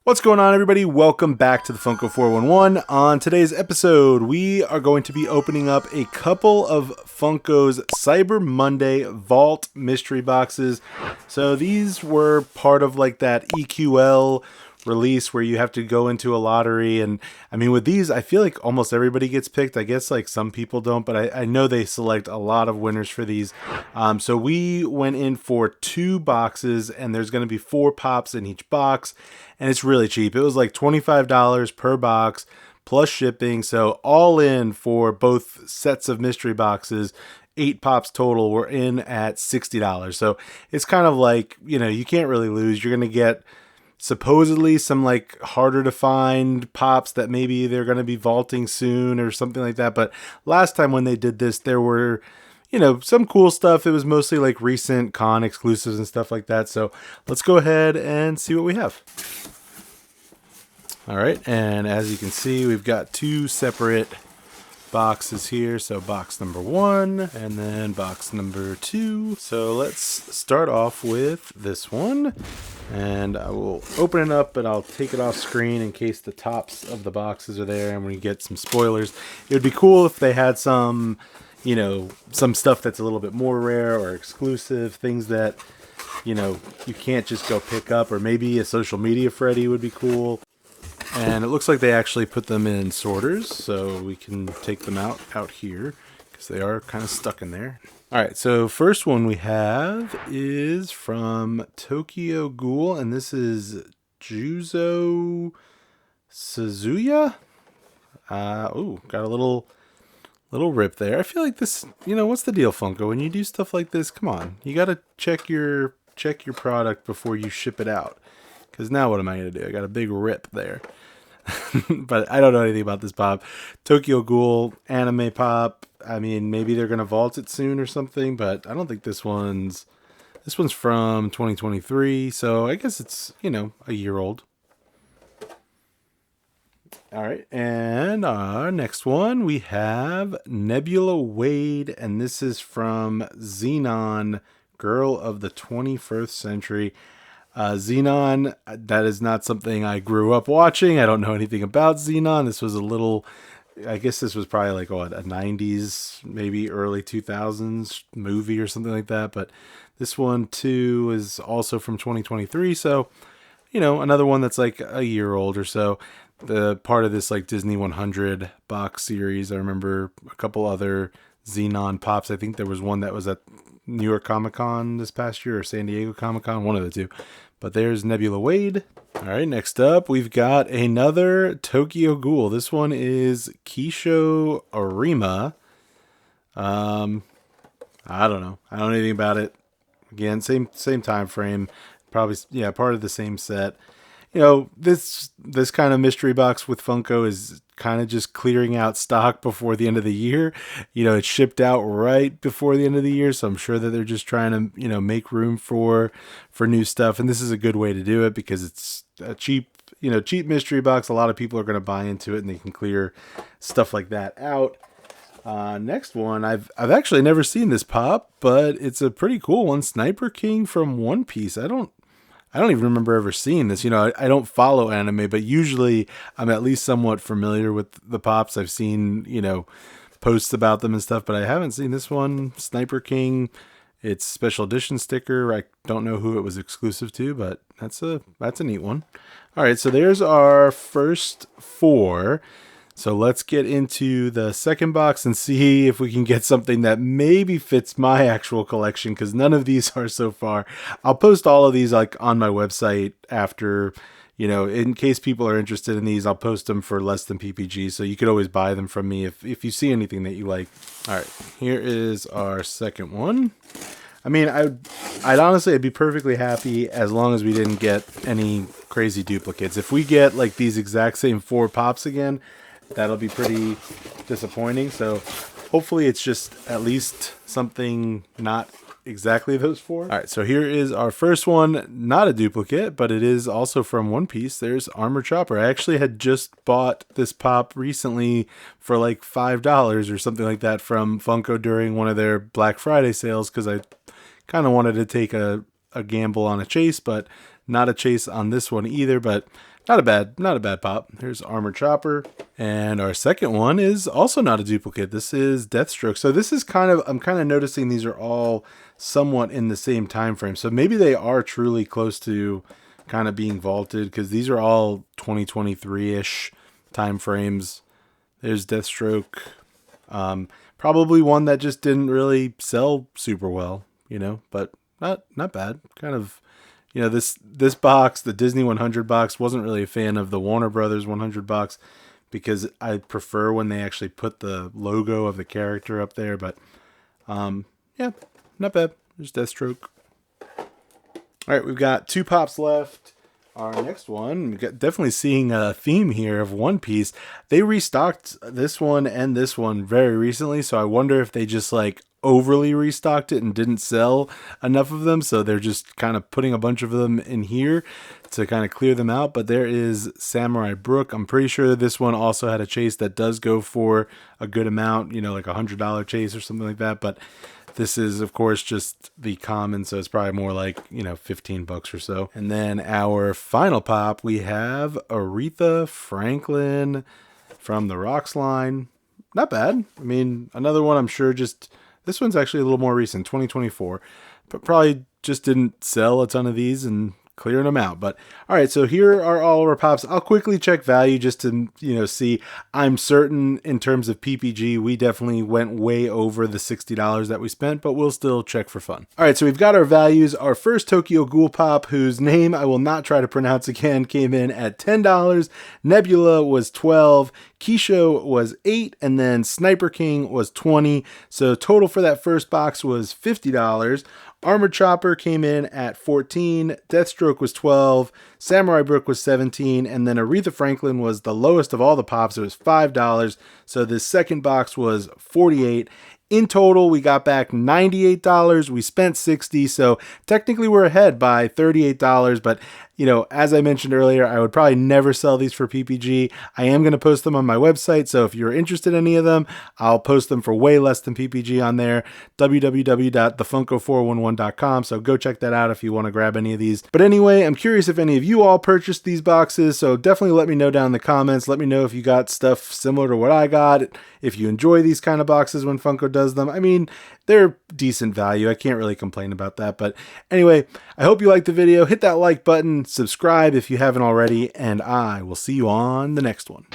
What's going on, everybody? Welcome back to the Funko 411. On today's episode, we are going to be opening up a couple of Funko's Cyber Monday Vault mystery boxes. So these were part of like that EQL release where you have to go into a lottery, and I mean with these I feel like almost everybody gets picked. I guess like some people don't, but I know they select a lot of winners for these. So we went in for 2 boxes, and there's going to be 4 pops in each box, and it's really cheap. It was like $25 per box plus shipping, so all in for both sets of mystery boxes, 8 pops total, we're in at $60. So it's kind of like, you can't really lose. You're going to get supposedly some like harder to find pops that maybe they're going to be vaulting soon or something like that. But last time when they did this, there were, some cool stuff. It was mostly like recent con exclusives and stuff like that. So let's go ahead and see what we have. All right. And as you can see, we've got 2 separate boxes here. So box number 1 and then box number 2. So let's start off with this one, and I will open it up, but I'll take it off screen in case the tops of the boxes are there and we get some spoilers. It would be cool if they had some, some stuff that's a little bit more rare or exclusive, things that, you can't just go pick up, or maybe a social media Freddy would be cool. And it looks like they actually put them in sorters, so we can take them out here because they are kind of stuck in there. All right, so first one we have is from Tokyo Ghoul, and this is Juzo Suzuya. Got a little rip there. I feel like this, what's the deal, Funko? When you do stuff like this, come on, you got to check your product before you ship it out. Because now what am I going to do? I got a big rip there. But I don't know anything about this pop. Tokyo Ghoul, anime pop. I mean, maybe they're going to vault it soon or something, but I don't think this one's from 2023. So I guess it's, a year old. All right. And our next one, we have Nebula Wade, and this is from Xenon, Girl of the 21st Century. Xenon, that is not something I grew up watching. I don't know anything about Xenon. This was I guess this was probably like a 90s, maybe early 2000s movie or something like that. But this one too is also from 2023. So, another one that's like a year old or so. The part of this like Disney 100 box series. I remember a couple other Xenon pops. I think there was one that was at New York Comic Con this past year, or San Diego Comic Con, one of the two. But there's Nebula Wade. All right, next up, we've got another Tokyo Ghoul. This one is Kisho Arima. I don't know. I don't know anything about it. Again, same time frame. Probably, part of the same set. This kind of mystery box with Funko is kind of just clearing out stock before the end of the year. It's shipped out right before the end of the year, so I'm sure that they're just trying to, make room for new stuff. And this is a good way to do it because it's a cheap mystery box. A lot of people are going to buy into it, and they can clear stuff like that out. Next one, I've actually never seen this pop, but it's a pretty cool one. Sniper King from One Piece. I don't even remember ever seeing this. I don't follow anime, but usually I'm at least somewhat familiar with the pops. I've seen, posts about them and stuff, but I haven't seen this one. Sniper King. It's special edition sticker. I don't know who it was exclusive to, but that's a neat one. All right, so there's our first 4. So let's get into the second box and see if we can get something that maybe fits my actual collection, because none of these are so far. I'll post all of these like on my website after, in case people are interested in these. I'll post them for less than PPG, so you could always buy them from me if you see anything that you like. All right, here is our second one. I mean, I'd be perfectly happy as long as we didn't get any crazy duplicates. If we get like these exact same 4 pops again, that'll be pretty disappointing. So hopefully it's just at least something not exactly those 4. All right, so here is our first one. Not a duplicate, but it is also from One Piece. There's Armor Chopper. I actually had just bought this pop recently for like $5 or something like that from Funko during one of their Black Friday sales, because I kind of wanted to take a gamble on a chase, but not a chase on this one either. But not a bad pop. Here's Armor Chopper. And our second one is also not a duplicate. This is Deathstroke. So this is I'm kind of noticing these are all somewhat in the same time frame. So maybe they are truly close to kind of being vaulted, because these are all 2023-ish time frames. There's Deathstroke. Probably one that just didn't really sell super well, but not bad. Kind of, this box, the Disney 100 box, wasn't really a fan of the Warner Brothers 100 box, because I prefer when they actually put the logo of the character up there. But yeah, not bad. There's Deathstroke. All right, we've got 2 pops left. Our next one, definitely seeing a theme here of One Piece. They restocked this one and this one very recently, so I wonder if they just overly restocked it and didn't sell enough of them, so they're just kind of putting a bunch of them in here to kind of clear them out. But there is Samurai Brook. I'm pretty sure this one also had a chase that does go for a good amount, like $100 chase or something like that. But this is, of course, just the common, so it's probably more like, $15 or so. And then our final pop, we have Aretha Franklin from the Rocks line. Not bad. I mean, another one I'm sure this one's actually a little more recent, 2024, but probably just didn't sell a ton of these and clearing them out. But all right, so here are all of our pops. I'll quickly check value just to see. I'm certain in terms of PPG we definitely went way over the $60 that we spent, but we'll still check for fun. All right, so we've got our values. Our first Tokyo Ghoul pop, whose name I will not try to pronounce again, came in at $10. Nebula was $12. Kisho was $8, and then Sniper King was $20. So total for that first box was $50. Armored Chopper came in at $14, Deathstroke was $12, Samurai Brook was $17, and then Aretha Franklin was the lowest of all the pops. It was $5. So this second box was $48. In total, we got back $98. We spent $60, so technically we're ahead by $38. But as I mentioned earlier, I would probably never sell these for PPG. I am going to post them on my website, so if you're interested in any of them, I'll post them for way less than PPG on there, www.thefunko411.com, so go check that out if you want to grab any of these. But anyway, I'm curious if any of you all purchased these boxes, so definitely let me know down in the comments. Let me know if you got stuff similar to what I got, if you enjoy these kind of boxes when Funko does them. I mean, they're decent value. I can't really complain about that. But anyway, I hope you liked the video. Hit that like button, subscribe if you haven't already, and I will see you on the next one.